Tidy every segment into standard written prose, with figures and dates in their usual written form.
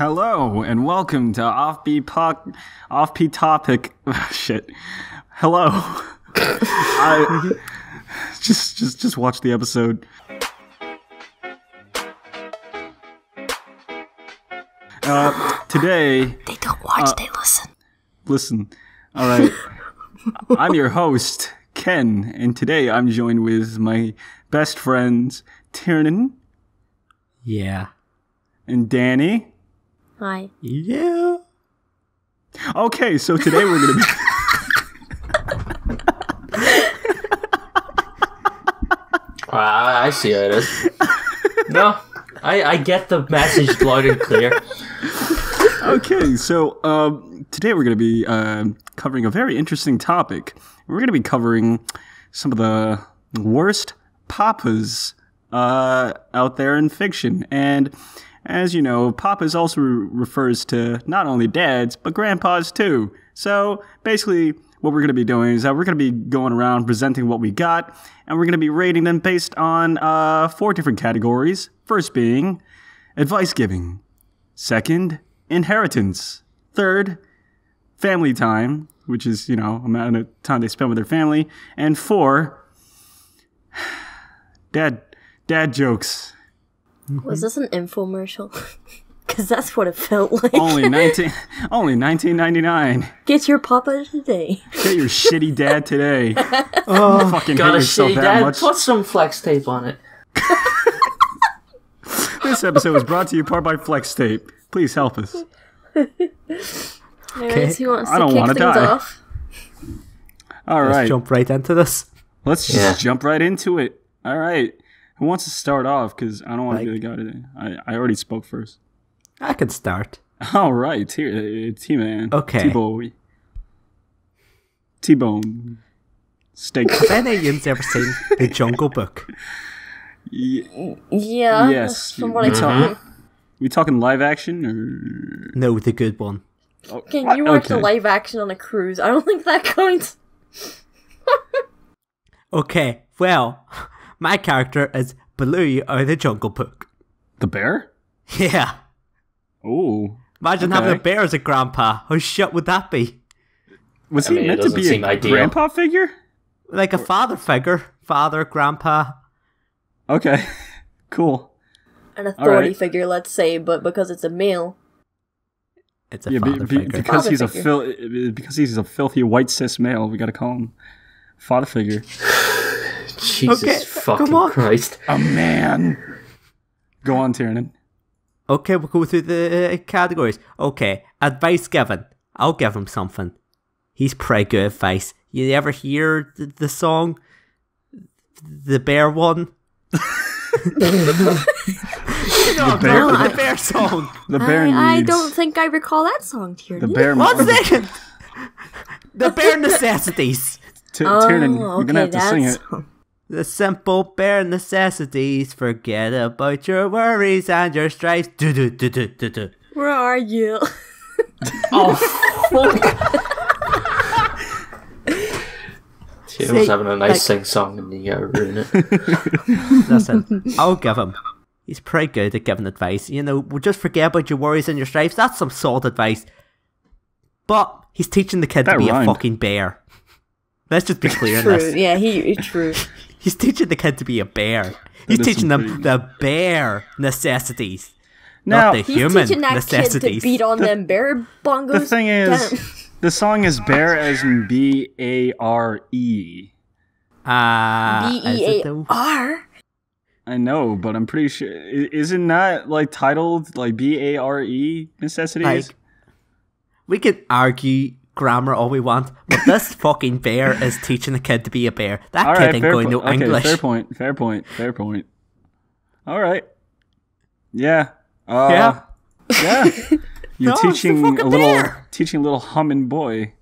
Hello and welcome to Offbeat Topic. Shit. Hello. I just watch the episode. Today they don't watch, they listen. Listen. All right. I'm your host, Ken, and today I'm joined with my best friends, Tiarnan. Yeah. And Dani. Hi. Yeah. Okay, so today we're gonna be. I see how it is. No, I get the message loud and clear. Okay, so today we're going to be covering a very interesting topic. We're going to be covering some of the worst papas out there in fiction. And as you know, papas also refers to not only dads, but grandpas too. So basically what we're going to be doing is that we're going to be going around presenting what we got, and we're going to be rating them based on 4 different categories. First being advice giving. Second, inheritance. Third, family time, which is, amount of time they spend with their family. And 4, dad jokes. Was this an infomercial? Because that's what it felt like. Only $19.99. Get your papa today. Get your shitty dad today. Fucking Got hate a yourself shitty that dad? much. Put some flex tape on it. This episode was brought to you part by Flex Tape. Please help us. Anyways, who wants I don't to wanna kick things die. off? All right. Let's jump right into this. Let's just jump right into it. All right. Who wants to start off? Because I don't want to be the guy today. I already spoke first. I can start. All right. T-Man. Okay. T-Boy. T-Bone. Steak. Have any of you ever seen The Jungle Book? Yeah. Yes. From what I told We talking live action or? No, the good one. Can you watch the Okay. live action on a cruise? I don't think that counts. Okay, well, my character is Baloo out of The Jungle Book. The bear? Yeah. Oh. Imagine having a bear as a grandpa. How shit would that be? Was I he mean, it meant to doesn't be a seem ideal. grandpa figure? Like a father figure. Father, grandpa. Okay. Cool. An authority right. figure, let's say, but because it's a male. It's a father figure. Because Father he's figure. because he's a filthy white cis male, we gotta call him father figure. Jesus Okay, fucking come on. Christ. A man. Go on, Tiarnan. Okay, we'll go through the categories. Okay, advice given. I'll give him something. He's pretty good advice. You ever hear the song? The bear one? The bear song. The bear I needs. don't think I recall that song, Tierney. The bear. One second! The bare necessities. Tiarnan, you're gonna have to sing it. The simple bare necessities. Forget about your worries and your strifes. Do. Where are you? Oh, fuck. She was having a nice sing-song and you gotta ruin it. Listen, I'll give him. He's pretty good at giving advice. We'll just forget about your worries and your strifes. That's some solid advice. But he's teaching the kid to That be rhymed. a fucking bear. Let's just be clear on True, this. yeah, true. He's teaching the kid to be a bear. He's is teaching some them the bear necessities. Now, not the He's human teaching that necessities. kid to beat on them bear bongos. the thing is, Damn. the song is bear as in BARE. E Is it though? BEAR. I know, but I'm pretty sure isn't that like titled like BARE necessities? Like, we can argue grammar all we want, but this fucking bear is teaching the kid to be a bear. That All kid right, ain't fair going point. no English. Fair point. All right. Yeah. Yeah. Yeah. You're No, it's the teaching fucking bear. a little humming boy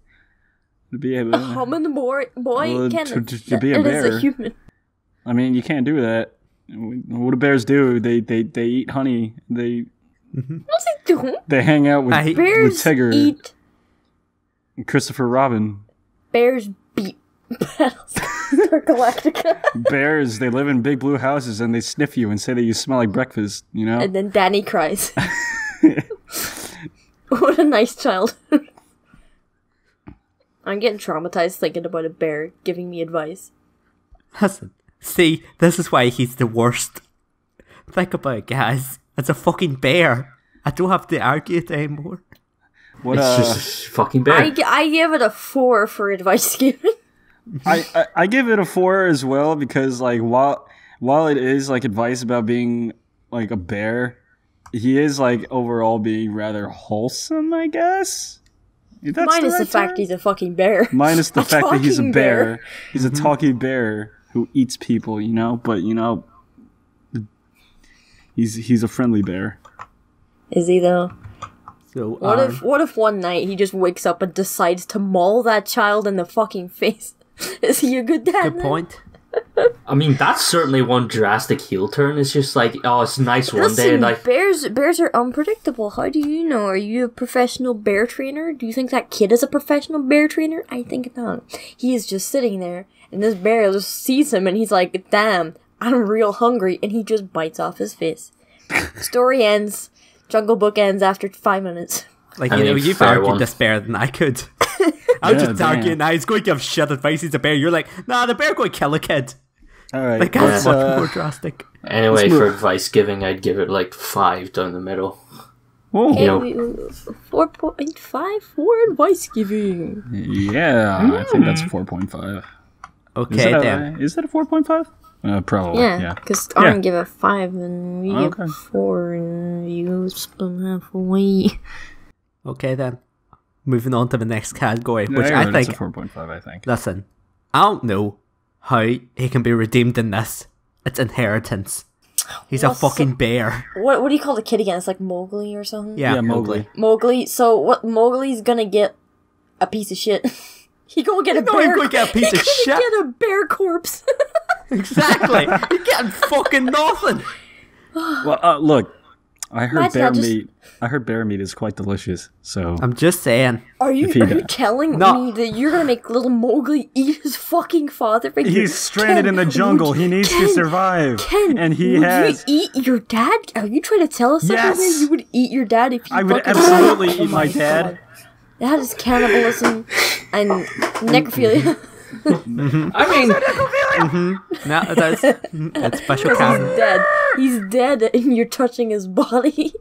to be able A humming boy Well, can to be a it is bear. a human. I mean, you can't do that. What do bears do? They eat honey. They What's he doing? they hang out with Bears Tigger eat. and Christopher Robin. Bears beat Battlestar Galactica. Bears, they live in big blue houses and they sniff you and say that you smell like breakfast, And then Dani cries. nice child. I'm getting traumatized thinking about a bear giving me advice. Listen, see, this is why he's the worst. Think about it, guys. It's a fucking bear. I don't have to argue it anymore. What, It's just a fucking bear. I give it a 4 for advice giving. I give it a 4 as well because like while it is like advice about being like a bear, he is like overall being rather wholesome, I guess. That's Minus the right fact term? he's a fucking bear. Minus the A fact that he's a talking bear. He's a talking bear who eats people, you know. But you know, he's a friendly bear. Is he though? So, What if one night he just wakes up and decides to maul that child in the fucking face? Is he a good dad? good then? point. I mean, that's certainly one drastic heel turn. It's just like, oh, it's nice one day, Listen, and bears are unpredictable. How do you know? Are you a professional bear trainer? Do you think that kid is a professional bear trainer? I think not. He is just sitting there, and this bear just sees him, and he's like, damn, I'm real hungry, and he just bites off his face. Story ends. Jungle Book ends after 5 minutes. Like, I you know, mean, you've fair argued one. this better than I could. I was Yeah, just damn. arguing, nah, he's going to give shit advice, he's a bear. You're like, nah, the bear going to kill a kid. All right, Like, that's let's, much more drastic. Anyway, Let's for move. advice giving, I'd give it like 5 down the middle. whoa. You know, 4.5 for advice giving. Yeah, I think that's 4.5. Okay, then. Is that a 4.5? Probably. Yeah, because I didn't give it 5, and we Okay. give 4, and you split halfway. Okay, then. Moving on to the next category, Yeah, which I heard it's think... a 4.5. I think. Listen, I don't know how he can be redeemed in this. It's inheritance. He's a What's fucking bear. What do you call the kid again? It's like Mowgli or something? Yeah, Yeah, Mowgli. Mowgli. Mowgli. So what? Mowgli's gonna get a piece of shit. He gonna get a No, bear. he's gonna get a piece of He shit. gonna get a bear corpse. Exactly. You're getting fucking nothing. Well, look, I heard My bear dad just- meat. I heard bear meat is quite delicious. So I'm just saying. Are you If he died. telling No. me that you're gonna make little Mowgli eat his fucking father figure? he's stranded in the jungle. He needs to survive, Ken, and he would has. you eat your dad? Are you trying to tell us something Yes. here? You would eat your dad if you I would fucking- absolutely Oh eat my dad. God. That is cannibalism and necrophilia. I mean, No, that's it's special He's kind. dead. He's dead, and you're touching his body.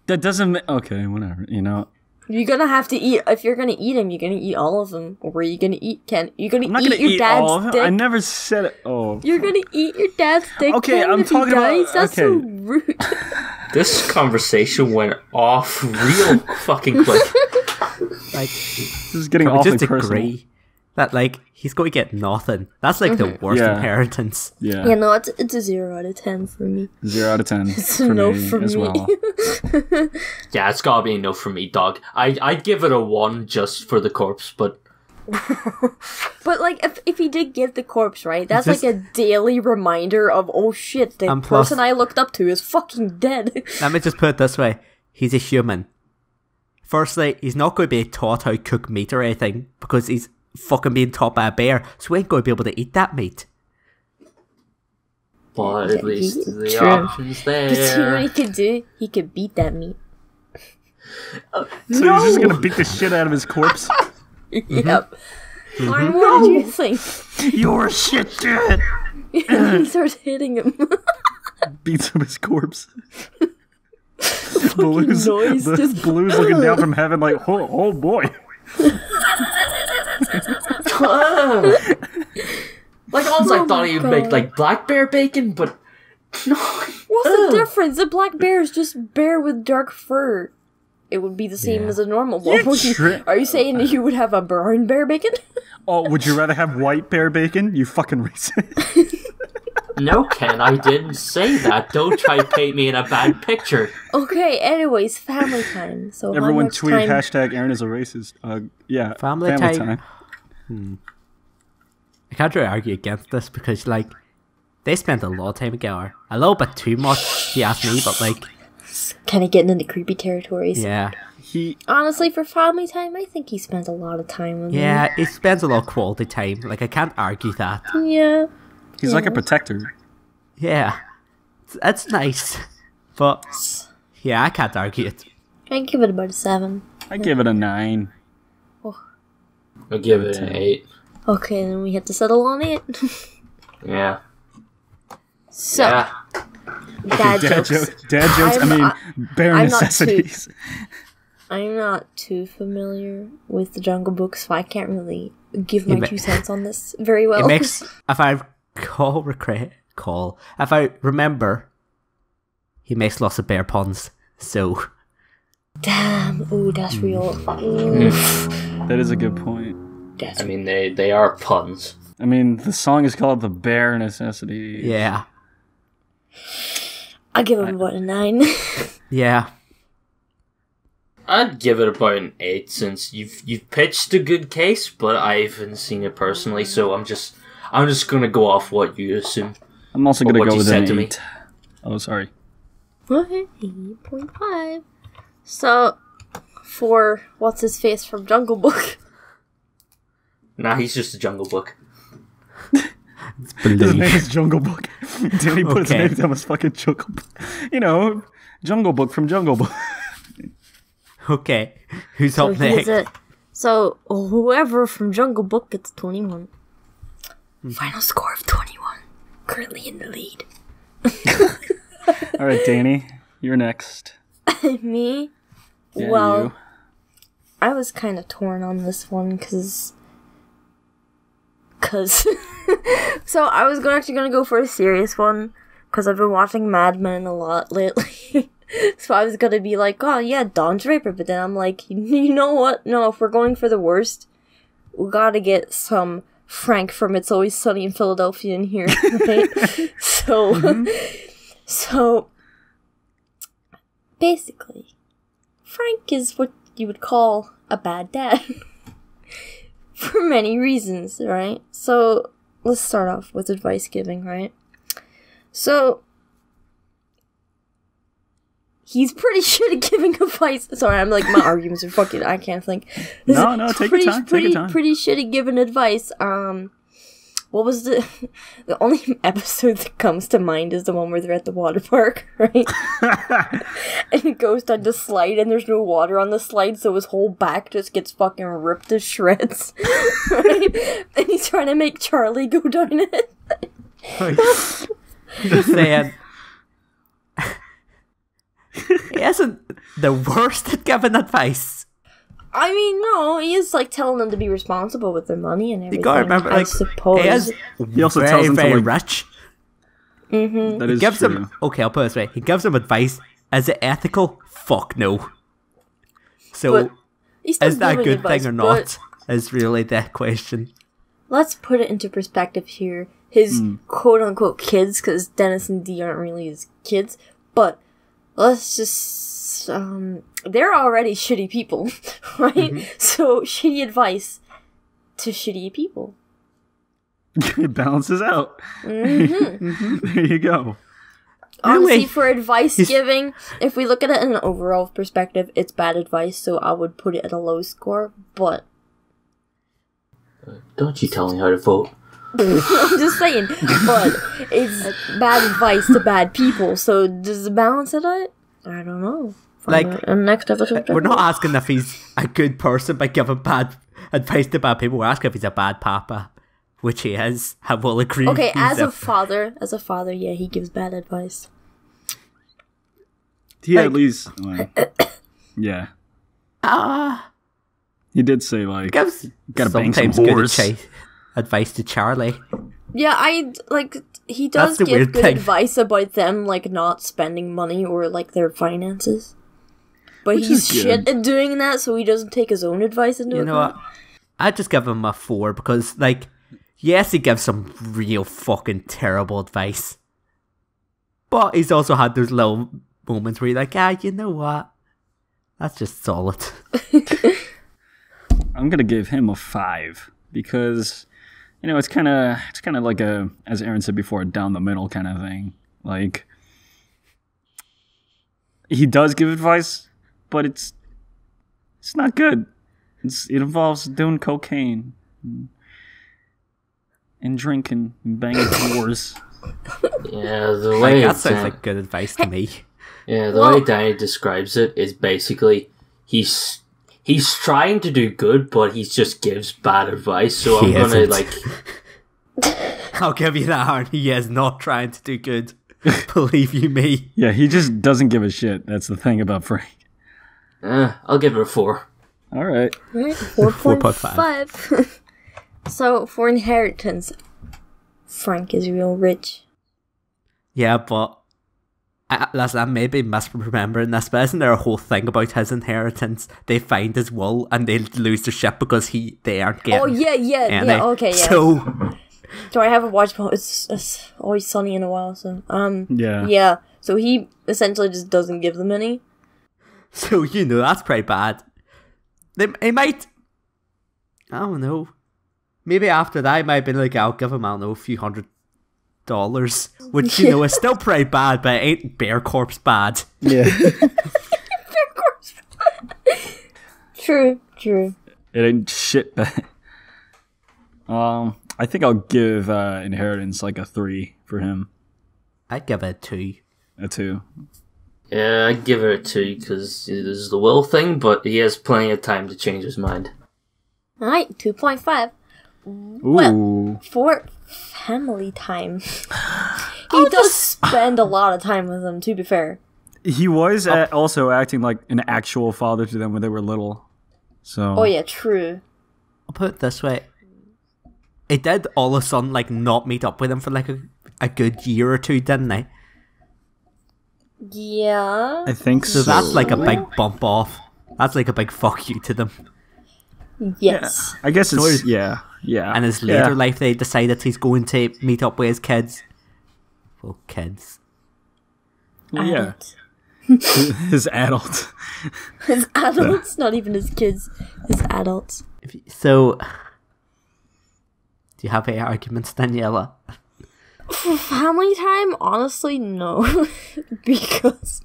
That doesn't. Okay, whatever. You know, You're gonna have to eat. If you're gonna eat him, you're gonna eat all of them. Or were you gonna eat Ken? You're gonna I'm not eat gonna your eat dad's all of them. dick. I never said it. Oh, You're gonna eat your dad's dick. Okay, Ken, I'm if talking he about- dies. That's so okay. rude. this conversation went off real fucking quick. Like, this is getting can we awfully just personal. agree that, like, he's going to get nothing? That's, like, the worst Yeah. inheritance. Yeah, Yeah, no, it's a 0 out of 10 for me. 0 out of 10 It's a for no me for as me. well. Yeah, it's gotta be a no for me, dog. I'd give it a 1 just for the corpse, but But like, if he did give the corpse, right, that's Just- like a daily reminder of, oh shit, the And plus- person I looked up to is fucking dead. Let me just put it this way. He's a human. Firstly, he's not going to be taught how to cook meat or anything because he's fucking being taught by a bear, so he ain't going to be able to eat that meat. but at least True. the options But see what there. he could do? He could beat that meat. So he's just gonna beat the shit out of his corpse. Yep. Lauren, what did you think? You're shit, dude. He starts hitting him. Beats up his corpse. Blue's, noise just- Blue's looking down from heaven like, oh boy. Like, also I Oh thought my he'd make God. like black bear bacon, but no. What's the difference? The black bear is just bear with dark fur. It would be the same as a normal one. Are you saying that you would have a brown bear bacon? Oh, would you rather have white bear bacon? You fucking racist. No, Ken, I didn't say that. Don't try to paint me in a bad picture. Okay, anyways, family time. So how Everyone much tweet time? hashtag Aaron is a racist. Yeah, Family time. I can't really argue against this because, like, they spent a lot of time together. A little bit too much, if you ask me, but, like, Kind of getting into creepy territories. yeah. Honestly, for family time, I think he spent a lot of time with Yeah, he spends a lot of quality time. Like, I can't argue that. him. Yeah. He's like a protector. Yeah. It's nice. But, yeah, I can't argue it. I'd give it about a 7. I give it a 9. I'll give it an 8. Okay, then we have to settle on it. Yeah. So, Yeah. dad jokes. Dad jokes, bare I'm not necessities. I'm not too familiar with the Jungle Book, so I can't really give my 2 cents on this very well. It makes, if I if I remember, he makes lots of bear puns, so... Damn, ooh, that's real. That is a good point. That's they are puns. The song is called The Bare Necessities. Yeah. I'll give him about a 9. Yeah. I'd give it about an 8 since you've pitched a good case, but I haven't seen it personally, so I'm just gonna go off what you assume. I'm also gonna go with an to me. 8. Oh, sorry. Okay, 8.5. So, for what's his face from Jungle Book? Nah, he's just a Jungle Book. His name is Jungle Book. Danny put his name down as fucking Jungle Book. Jungle Book from Jungle Book. Okay, who's up next? So, whoever from Jungle Book gets 21. Final score of 21. Currently in the lead. Alright, Danny, you're next. Me? Yeah, well, you. I was kind of torn on this one because so I was actually gonna go for a serious one because I've been watching Mad Men a lot lately. So I was gonna be like, oh yeah, Don Draper, but then I'm like, you know what? No, if we're going for the worst, we gotta get some Frank from It's Always Sunny in Philadelphia in here, right? So basically, Frank is what you would call a bad dad. For many reasons, right? So, let's start off with advice giving, right? So, he's pretty shit at giving advice. Sorry, I'm like, my arguments are fucking, I can't think. No, take your time, take your time. Pretty shit at giving advice. What was the only episode that comes to mind is the one where they're at the water park, right? And it goes down the slide and there's no water on the slide, so his whole back just gets fucking ripped to shreds. Right? And he's trying to make Charlie go down it. Just saying. He isn't the worst at giving advice. No, he is like telling them to be responsible with their money and everything. You gotta remember, I suppose. He also tells them to, very like, rich. Mm-hmm. That is Gives true. him, okay, I'll put it this way. He gives him advice. Is it ethical? Fuck no. So, But he's still is that a giving good advice, thing or not? Is really the question. Let's put it into perspective here. His quote-unquote kids, because Dennis and Dee aren't really his kids, but let's just... they're already shitty people, right? Mm-hmm. So, shitty advice to shitty people. It balances out. Mm-hmm. There you go. Honestly, Really? for advice giving, if we look at it in an overall perspective, it's bad advice, so I would put it at a low score, but... Don't you tell me how to vote. I'm just saying, but it's bad advice to bad people, so does it balance it out? I don't know. Next episode, we're not asking if he's a good person by giving bad advice to bad people. We're asking if he's a bad papa, which he is. I will agree. Okay, as a father, yeah, he gives bad advice. He at least, yeah. He did say like, gives gotta bang some sometimes whores. good advice to Charlie. Yeah, he does give good advice about them, like, not spending money or, like, their finances. But Which he's is shit good. at doing that, so he doesn't take his own advice into You account. know what? I'd just give him a 4 because, like, yes, he gives some real fucking terrible advice. But he's also had those little moments where you're like, you know what? That's just solid. I'm gonna give him a 5 because, it's kind of like a, as Aaron said before, a down the middle kind of thing. Like, he does give advice, but it's not good. It involves doing cocaine and drinking and banging whores. Yeah, the way That sounds like good advice to me. Yeah, the way Dani describes it is basically he he's trying to do good, but he just gives bad advice. So I'm He gonna isn't. like. I'll give you that, Aaron. He is not trying to do good. Believe you me. Yeah, he just doesn't give a shit. That's the thing about Frank. I'll give it a 4. All right. Right, 4.5. So, for inheritance, Frank is real rich. Yeah, but listen, I may be misremembering this, but isn't there a whole thing about his inheritance? They find his will and they lose their shit because they aren't getting. Oh, yeah, okay, yeah. So I haven't watched, but it's always Sunny in a while, so, Yeah. yeah. So he essentially just doesn't give them any. So, that's pretty bad. They might... I don't know. Maybe after that, I might be like, I'll give him, I don't know, a few $100. Which, is still pretty bad, but it ain't Bear Corpse bad. Yeah. True. It ain't shit bad. I think I'll give Inheritance like a 3 for him. I'd give it a 2. A 2. Yeah, I'd give it a 2 because there's the will thing, but he has plenty of time to change his mind. Alright, 2.5. Ooh. Well, for family time, he does spend a lot of time with them, to be fair. He was also acting like an actual father to them when they were little. So. Oh yeah, true. I'll put it this way. It did all of a sudden, not meet up with him for, a good year or two, didn't they? Yeah. I think so. So that's like a big bump off. That's like a big fuck you to them. Yes. I guess it's, yeah. And his later life, they decided he's going to meet up with his kids. Well, kids. Yeah. His adult. His adults, not even his kids. His adults. So, do you have any arguments, Daniela? Family time? Honestly, no. Because,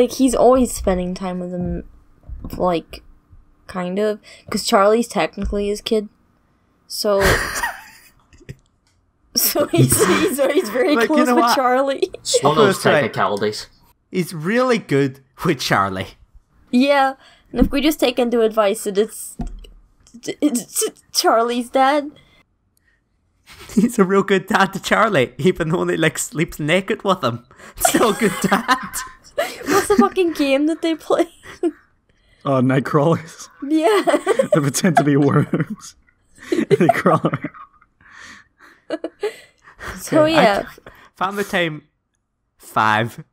he's always spending time with them, kind of. Because Charlie's technically his kid. So... So he's very close with Charlie. It's one of those technicalities. He's really good with Charlie. Yeah, and if we just take into advice that it's Charlie's dad. He's a real good dad to Charlie, even though he sleeps naked with him. Still a good dad. What's the fucking game that they play? Nightcrawlers. Yeah. They pretend to be worms. They crawl around. So yeah. Family time 5.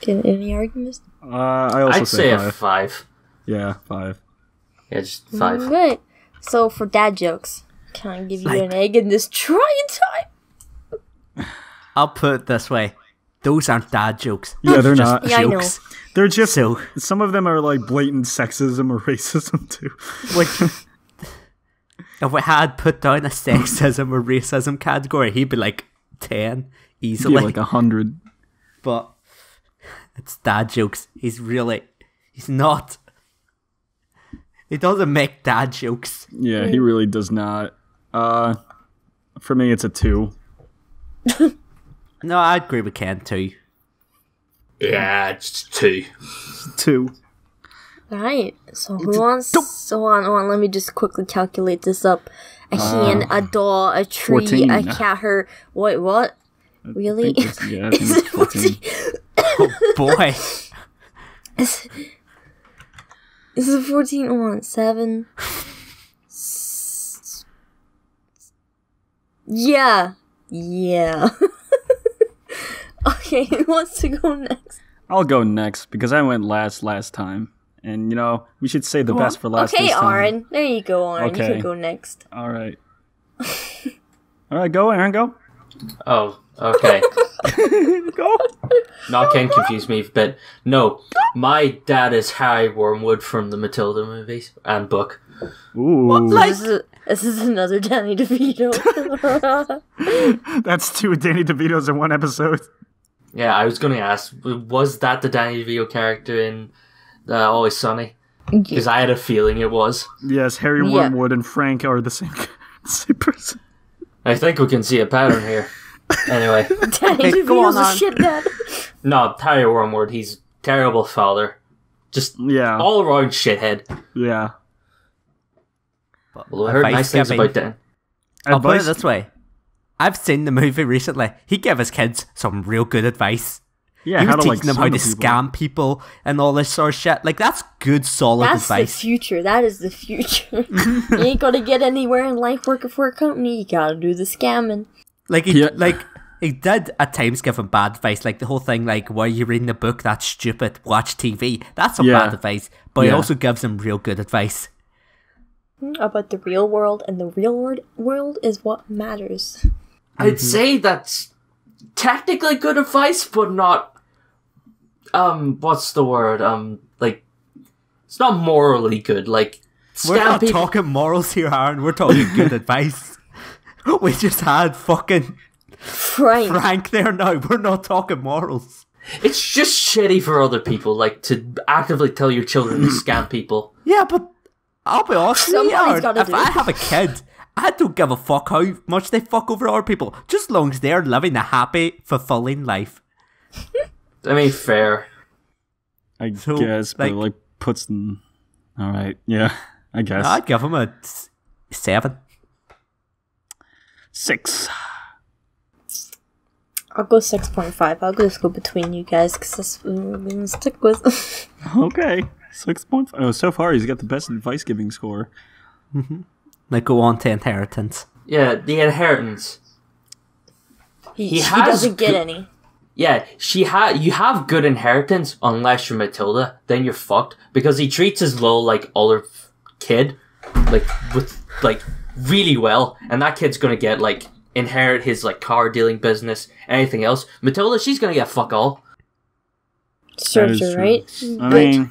Any arguments? I also I'd say a 5. 5. Yeah, 5. Yeah, just 5. Right. So for dad jokes, can I give you an egg in this trying time? I'll put it this way. Those aren't dad jokes. Yeah, they're just not. Yeah, I know. jokes. They're just So, some of them are blatant sexism or racism too. which, if we had put down a sexism or racism category, he'd be 10 easily. Yeah, 100. But it's dad jokes. He's not. He doesn't make dad jokes. Yeah, he really does not. For me, it's a 2. No, I agree with Ken too. Yeah, it's 2. 2. Alright, so who wants... So on, let me just quickly calculate this up. A hen, a doll, a tree, 14. a cat, what? Really? I think it's 14. Oh boy. This is 14 on 7. Yeah. Okay, who wants to go next? I'll go next because I went last time. And, we should save the best for last Okay, this time. Aaron. There you go, Aaron. Okay. You can go next. All right. All right, go, Aaron, go. Oh, okay. Go. Not can confuse me, but no. My dad is Harry Wormwood from the Matilda movies and book. Ooh. This is another Danny DeVito. That's 2 Danny DeVitos in one episode. Yeah, I was going to ask, was that the Danny DeVito character in Always Sunny? Because I had a feeling it was. Yes, Harry Yeah. Wormwood and Frank are the same person. I think we can see a pattern here. Anyway, Danny Okay, go DeVito's on. a shit dad. no, Harry Wormwood, he's a terrible father. Just Yeah. all around shithead. Yeah. Although I heard nice things about Dan. I'll put it Advice- this way. I've seen the movie recently. He gave his kids some real good advice. Yeah, He was how to teaching like them how to swindle people. scam people and all this sort of shit. Like, that's good, solid That's the advice. future. That is the future. You ain't gonna get anywhere in life working for a company. You gotta do the scamming. Like, Yeah. he did at times give him bad advice. Like, the whole thing, like, why are you reading a book? That's stupid. Watch TV. That's some Yeah. bad advice. But he Yeah. also gives him real good advice. About the real world, and the real world is what matters. I'd say that's technically good advice, but not. What's the word? Like, it's not morally good. Like, We're scam not people. talking morals here, Aaron. We're talking good advice. We just had fucking Frank there now. We're not talking morals. It's just shitty for other people, like, to actively tell your children to scam people. Yeah, but I'll be honest with you, Somebody's Aaron, gotta if do I it. have a kid, I don't give a fuck how much they fuck over other people, just as long as they're living a happy, fulfilling life. I mean, fair. I So, guess, but like- it, like puts them. All right, yeah, I guess. I'd give him a 7. 6. I'll go 6.5. I'll just go between you guys because that's what we're gonna stick with. Okay, 6.5. Oh, so far he's got the best advice giving score. Like, go on to inheritance. Yeah, the inheritance. he has doesn't get good- any. Yeah, you have good inheritance unless you're Matilda, then you're fucked. Because he treats his little, like, other kid, like, with, like, really well. And that kid's gonna get, like, inherit his, like, car dealing business, anything else. Matilda, she's gonna get fuck all. Serves That is her, true. right? I mean,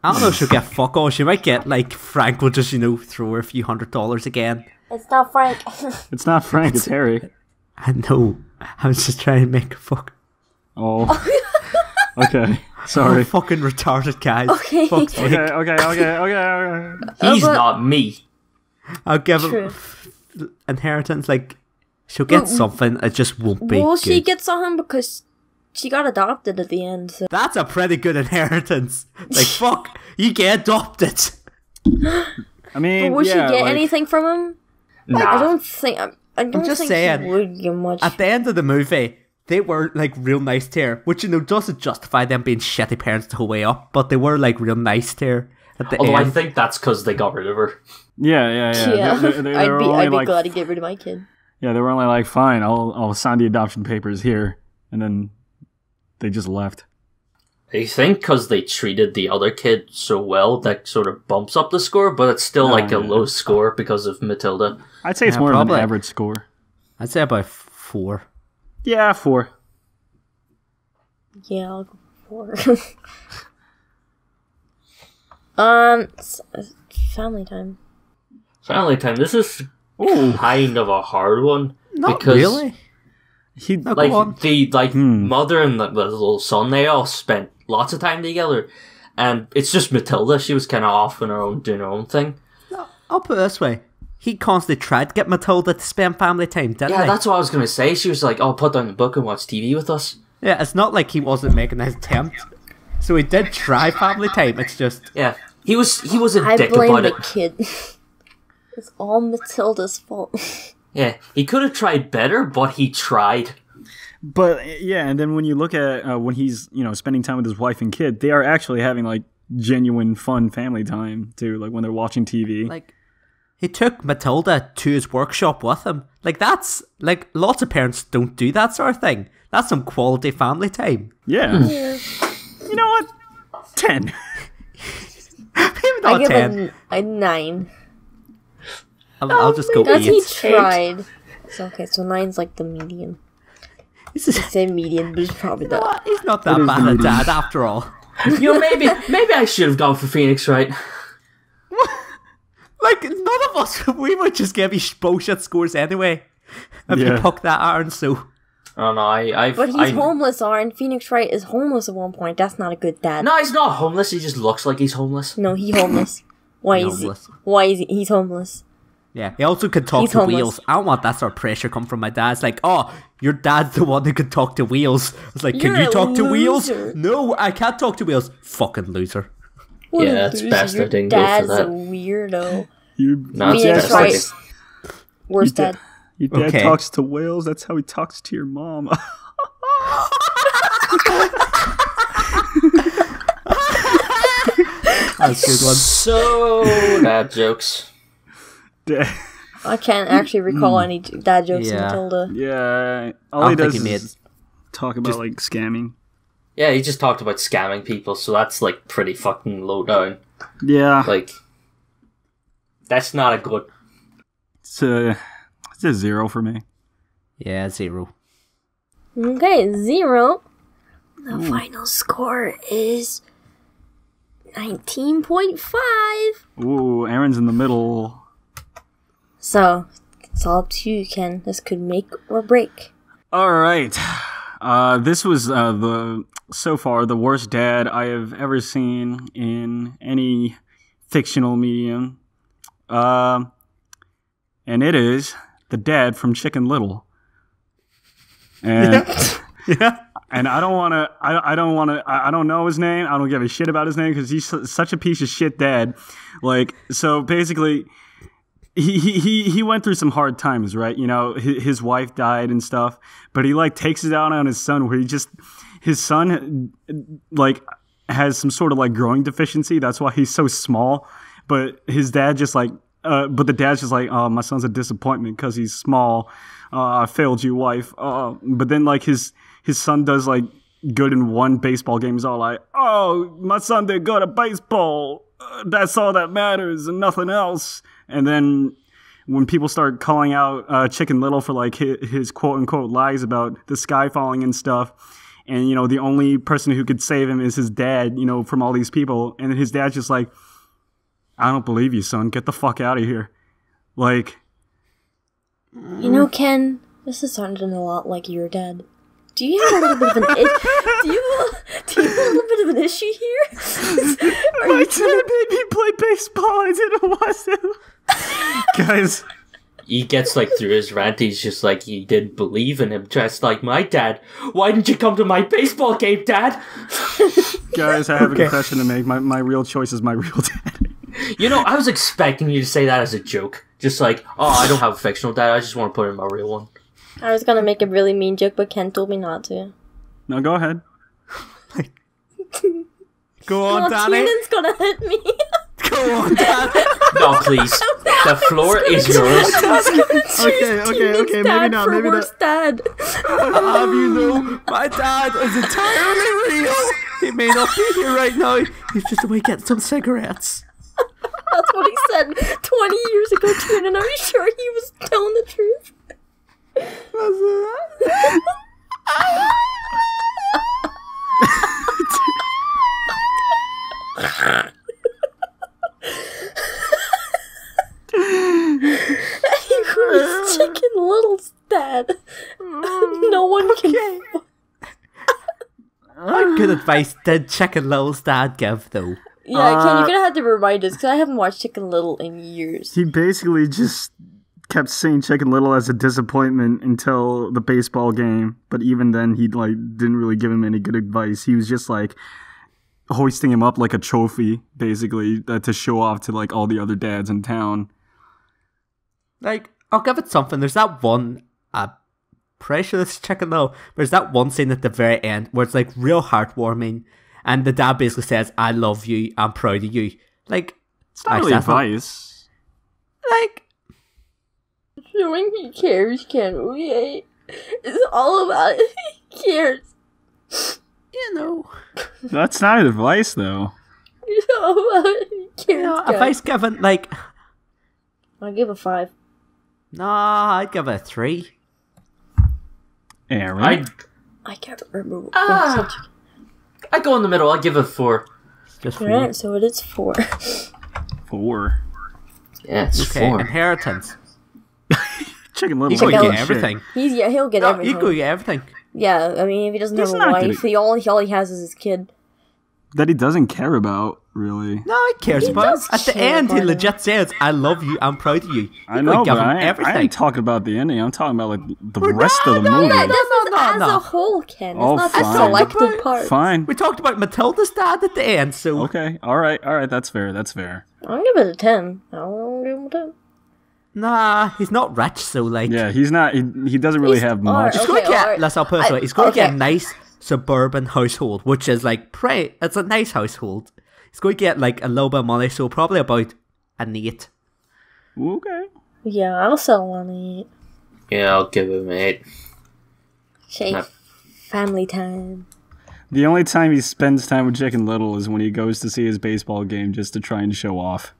I don't know if she'll get fuck all. She might get, like, Frank will just, throw her a few $100s again. It's not Frank. it's not Frank, it's Harry. I know. I was just trying to make a fuck. Oh. Okay, We're sorry. fucking retarded, guys. Okay. Fuck's sake. Okay. He's but- not me. I'll give True. him inheritance. Like, she'll get something. It just won't be Well, good. she gets something because she got adopted at the end. So. That's a pretty good inheritance. Like, fuck, you get adopted. I mean, But would yeah, she get like, anything from him? Nah. I don't think. I don't just think saying. she would get much. At the end of the movie, they were, like, real nice to her, which, doesn't justify them being shitty parents the whole way up, but they were, like, real nice to her at the Although I end. think that's because they got rid of her. Yeah. Yeah, They were I'd only be like, glad to get rid of my kid. yeah, they were only like, fine, I'll sign the adoption papers here, and then they just left. I think because they treated the other kid so well, that sort of bumps up the score, but it's still like a yeah. low score because of Matilda. I'd say it's Yeah, more probably. of an average score. I'd say about 4. Yeah, 4. Yeah, I'll go for. Family time. Family time. This is kind of a hard one. Not because, really. He No, Like, go on. the mother and the little son, they all spent lots of time together. And it's just Matilda. She was kind of off on her own, doing her own thing. I'll put it this way. He constantly tried to get Matilda to spend family time, didn't Yeah, he? that's what I was going to say. She was like, oh, put down the book and watch TV with us. Yeah, it's not like he wasn't making his attempt. So he did try family time, it's just... Yeah. He was a I dick blame about the it. kid. It's all Matilda's fault. Yeah, he could have tried better, but he tried. But yeah, and then when you look at when he's spending time with his wife and kid, they are actually having like genuine fun family time too. Like when they're watching TV. Like, he took Matilda to his workshop with him. Like, that's... Like, lots of parents don't do that sort of thing. That's some quality family time. Yeah. Yeah. You know what? 10. Maybe I not give 10. it a 9. I'll just go Because 8. he tried. So, okay, so 9's like the median. He's, just, I say median, but it's probably not. he's not that It is bad a beauty. dad after all. Maybe I should have gone for Phoenix Wright. Like, none of us, we would just give you bullshit scores anyway. If you Yeah. puck that, Aaron, so... Oh no, But he's homeless, Aaron. Phoenix Wright is homeless at one point. That's not a good dad. No, he's not homeless. He just looks like he's homeless. No, he homeless. Why is he? Homeless. Why is he? He's homeless. Yeah, he also could talk He's to homeless. wheels. I don't want that sort of pressure come from my dad. It's like, oh, your dad's the one who could talk to wheels. It's like, You're can you a talk to wheels? loser. No, I can't talk to wheels. Fucking loser. What Yeah, a it's loser. best I Your didn't go for dad's that. a weirdo. No, it's Me and best. Trice. Worst Your dad. Your dad Okay. talks to whales. That's how he talks to your mom. That's a good one. So dad jokes. Dad- I can't actually recall any dad jokes in Yeah. Matilda. yeah, all I he don't does think he is talk about like scamming. Yeah, he just talked about scamming people, so that's like pretty fucking low down. Yeah, Like, that's not a good. it's a 0 for me. Yeah, 0. Okay, 0. The final score is 19.5. Ooh, Aaron's in the middle. So, it's all up to you, Ken. This could make or break. All right. This was so far the worst dad I have ever seen in any fictional medium. And it is the dad from Chicken Little. And Yeah. and I don't know his name. I don't give a shit about his name because he's such a piece of shit dad. Like, so basically, he went through some hard times, right? You know, his wife died and stuff, but he like takes it out on his son where his son like has some sort of like growing deficiency. That's why he's so small. But his dad just like, but the dad's just like, oh, my son's a disappointment because he's small. I failed you, wife. But then like his son does like good in one baseball game. He's all like, oh, my son did good at baseball. That's all that matters and nothing else. And then when people start calling out Chicken Little for like his quote unquote lies about the sky falling and stuff, and you know the only person who could save him is his dad, you know, from all these people, and then his dad's just like, I don't believe you, son. Get the fuck out of here. Like, You know, Ken, this is sounding a lot like your dad. Do you have a little bit of an do you have a little bit of an issue here? my dad made me play baseball. I didn't want to. Guys, He gets like through his rant, he's just like, he didn't believe in him, just like my dad. Why didn't you come to my baseball game, Dad? I have a confession to make. My real choice is my real dad. You know, I was expecting you to say that as a joke. Just like, oh, I don't have a fictional dad, I just want to put in my real one. I was gonna make a really mean joke, but Ken told me not to. No, go ahead. Go on, Oh, Danny. Tiernan's gonna hit me. Go on, Danny. No, please. The floor is yours. Okay. Maybe not. Maybe not. Dad. Have you know, my dad is entirely real. He may not be here right now. He's just away getting some cigarettes. That's what he said 20 years ago, Tiernan. Are you sure he was telling the truth? He was Chicken Little's dad. No one can. What good advice did Chicken Little's dad give, though? Yeah, Ken, you're gonna have to remind us because I haven't watched Chicken Little in years. He basically just kept saying Chicken Little as a disappointment until the baseball game. But even then, he like didn't really give him any good advice. He was just like hoisting him up like a trophy, basically, to show off to like all the other dads in town. Like, I'll give it something. There's that one, pretty sure this Chicken Little, there's that one scene at the very end where it's like real heartwarming, and the dad basically says, I love you, I'm proud of you. Like, It's not really advice. Like, Showing he cares, Ken. We it's all about it. He cares. you know, That's not advice, though. It's all about it. He cares. you know, Ken. advice given, like, I'll give a 5. nah, I'd give it a 3. Aaron? I can't remember what I go in the middle, I give it a 4. Just 4. Alright, so it is 4. 4. Yeah, it's Okay, 4. inheritance. Chicken Little. You go like get shit. everything. He'll get No, everything. you go get everything. Yeah, I mean, if he doesn't He's have a not wife, gonna- all he has is his kid. That he doesn't care about. really. No, he cares about him. does At the care end, he about legit says, "I love you. I'm proud of you." I You're know, gonna give but him I everything. ain't talking about the ending. I'm talking about like the rest of the movie. Yeah, this is no, as no. a whole, Ken. It's Oh, not the fine. selected part. Fine. We talked about Matilda's dad at the end, so Okay. All right. That's fair. I'll give it a 10. I'll give him a 10. nah, he's not rich, so like, Yeah, he's not. He doesn't really have much. he's going to Okay, get. alright. Let's not put it this way. He's going to okay. get a nice suburban household, which is like it's a nice household. He's going to get like a little bit of money, so probably about an 8. Okay. Yeah, I'll sell one and eat. Yeah, I'll give him 8. Okay, No. family time. The only time he spends time with Chicken Little is when he goes to see his baseball game just to try and show off.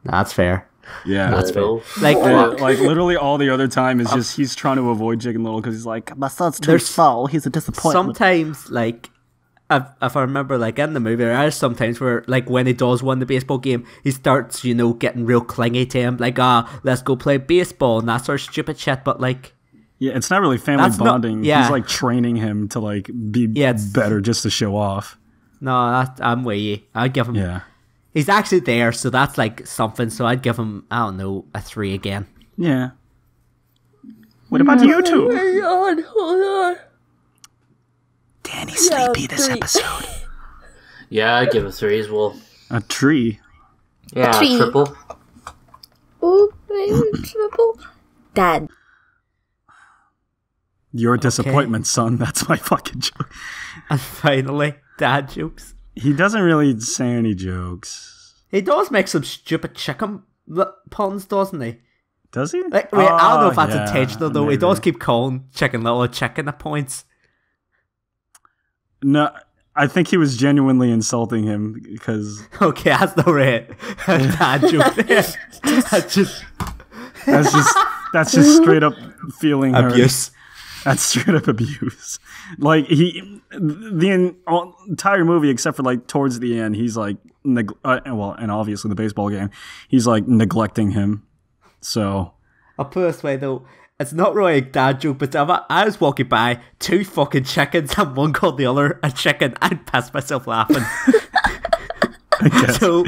That's fair. Yeah, That's fair. Little. Like, like literally all the other time is just he's trying to avoid Chicken Little because he's like, my son's too There's small. He's a disappointment. sometimes, like, if I remember, like, in the movie, there are sometimes where, like, when he does win the baseball game, he starts, getting real clingy to him, like, let's go play baseball and that sort of stupid shit, but, like, Yeah, it's not really family That's not- bonding. yeah. He's like training him to like be better just to show off. no, I'm with you. I'd give him, Yeah. he's actually there, so that's, like, something, so I'd give him, I don't know, a 3 again. Yeah. What about you two? Hold on. Danny's sleepy this episode. Yeah, I'd give it 3 as well. A tree. Yeah, Three. triple. Oh, baby, triple. Dad. Your disappointment, son. That's my fucking joke. And finally, dad jokes. He doesn't really say any jokes. He does make some stupid chicken puns, doesn't he? Does he? Like, wait, I don't know if that's yeah, intentional, though. He maybe. does keep calling Chicken Little a chicken at points. No, I think he was genuinely insulting him because Okay, that's not right. Dad joke there. that's just straight up feeling hurt. Abuse. That's straight up abuse. Like the entire movie, except for like towards the end, he's like, and obviously the baseball game, he's like neglecting him. So I'll put it this way, though. It's not really a dad joke, but if I was walking by, 2 fucking chickens and one called the other a chicken, I'd piss myself laughing. I guess. So,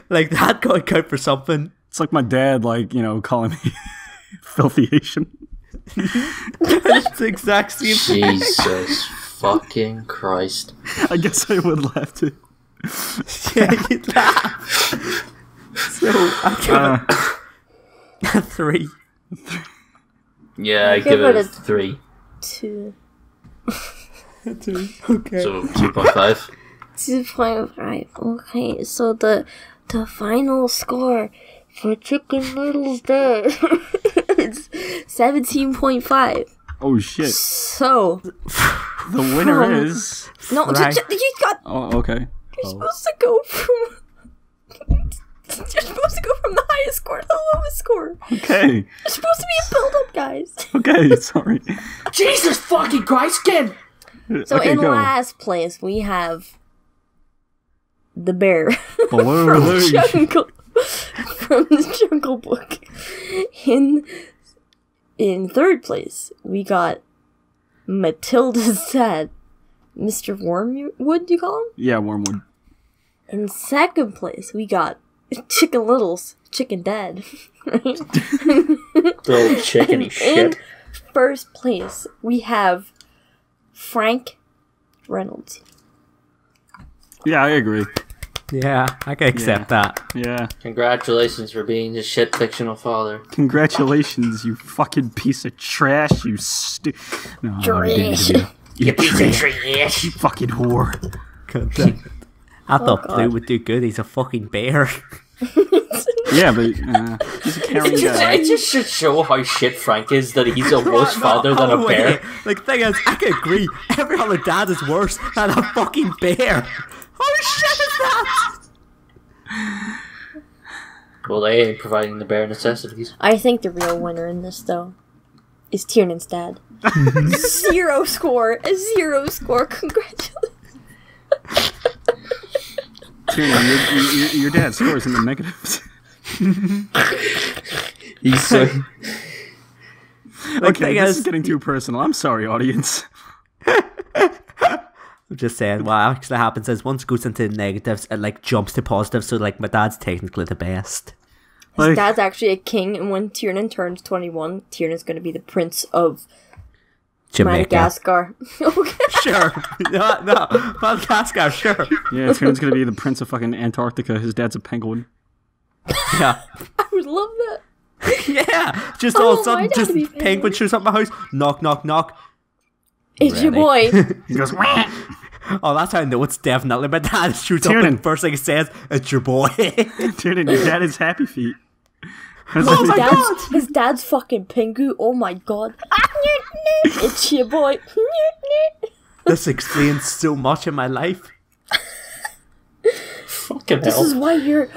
like, that got to count for something. It's like my dad, like, calling me filthy Asian. It's the exact same thing. Jesus fucking Christ. I guess I would laugh too. Yeah, you'd laugh. So, I give it a 3. Yeah, I give give it it a a 3. 2. Okay. So 2.5. 2.5. Okay, so the final score for Chicken Little's Dad is 17.5. Oh shit! So The winner is. no, Right. you got. Oh, okay. You're supposed to go from. You're supposed to go from the highest score to the lowest score. Okay. You're supposed to be a build-up, guys. Okay. Sorry. Jesus fucking Christ, kid! So Okay, in go. last place we have the bear Balloon. from the Jungle Book. In third place we got Matilda's dad, Mr. Wormwood. You call him? Yeah, Wormwood. In second place we got Chicken Little's chicken dad. Little chickeny In shit. first place we have Frank Reynolds. Yeah, I agree. Yeah, I can accept that. Yeah. Congratulations for being his shit fictional father. Congratulations, you fucking piece of trash. You No, I didn't Trash. do. You Piece of trash. trash. You fucking whore. God damn it. I thought God. Blue would do good. He's a fucking bear. Yeah, but he's a caring guy. It just should show how shit Frank is that he's a worse father than a wait. bear. Like, thing is, I can agree. Every other dad is worse than a fucking bear. Holy shit is that? Well, they ain't providing the bare necessities. I think the real winner in this, though, is Tiernan's dad. 0 score. A 0 score. Congratulations. Tiernan, your dad scores in the negatives. He's so... Okay, thing this is- is getting too personal. I'm sorry, audience. Just saying, what actually happens is once it goes into negatives, it like jumps to positives. So like, my dad's technically the best. His dad's actually a king, and when Tiarnan turns 21, Tiarnan's going to be the prince of Jamaica. Madagascar. Okay. Sure. No, Madagascar, sure. Yeah, Tiernan's gonna be the prince of fucking Antarctica. His dad's a penguin. Yeah. I would love that. Yeah. Just all of a sudden, my dad just would be penguin shows up at my house. Knock, knock, knock. It's your Ready. boy. He goes, "Wah!" Oh, that's how I know it's definitely my dad. Shoots up Tiernan. and first thing he says, it's your boy. Tiernan, your dad is Happy Feet. His dad's fucking Pingu. Oh my god. It's your boy. This explains so much in my life. Fucking This hell. is why you're.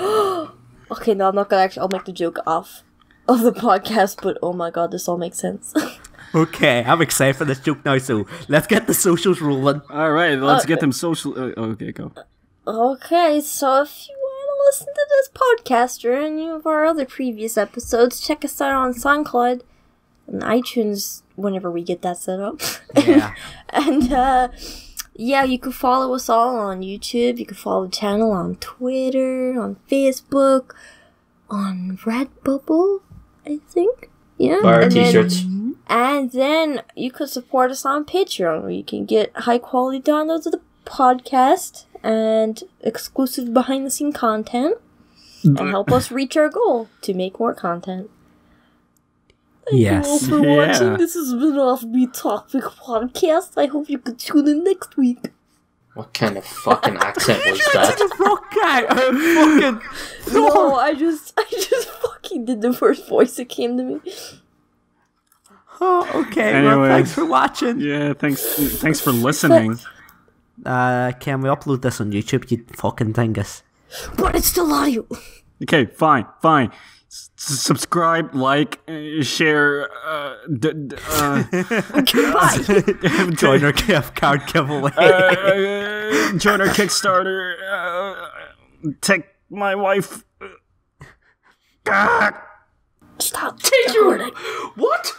Okay, no, I'm not gonna actually. I'll make the joke off of the podcast, but oh my god, this all makes sense. Okay, I'm excited for this joke now, so let's get the socials rolling. All right, let's get them social. Okay, go. Okay, so if you want to listen to this podcast or any of our other previous episodes, check us out on SoundCloud and iTunes whenever we get that set up. Yeah. And, yeah, you can follow us all on YouTube. You can follow the channel on Twitter, on Facebook, on Redbubble, I think. Yeah. Buy our And then- t-shirts. And then you could support us on Patreon, where you can get high quality downloads of the podcast and exclusive behind the scene content and help us reach our goal to make more content. Thank you all Yes. for Yeah. watching. This has been Offbeat Topic Podcast. I hope you can tune in next week. What kind of fucking accent was that? The rock guy. Fucking No, I just fucking did the first voice that came to me. Oh, okay. Well, Anyways. thanks for watching. Yeah, thanks for listening. Can we upload this on YouTube, you fucking dingus? But it's still audio. Okay, fine. Subscribe, like, share. Goodbye. Join our gift card giveaway. Join our Kickstarter. Take my wife. Stop. Take your- recording. What?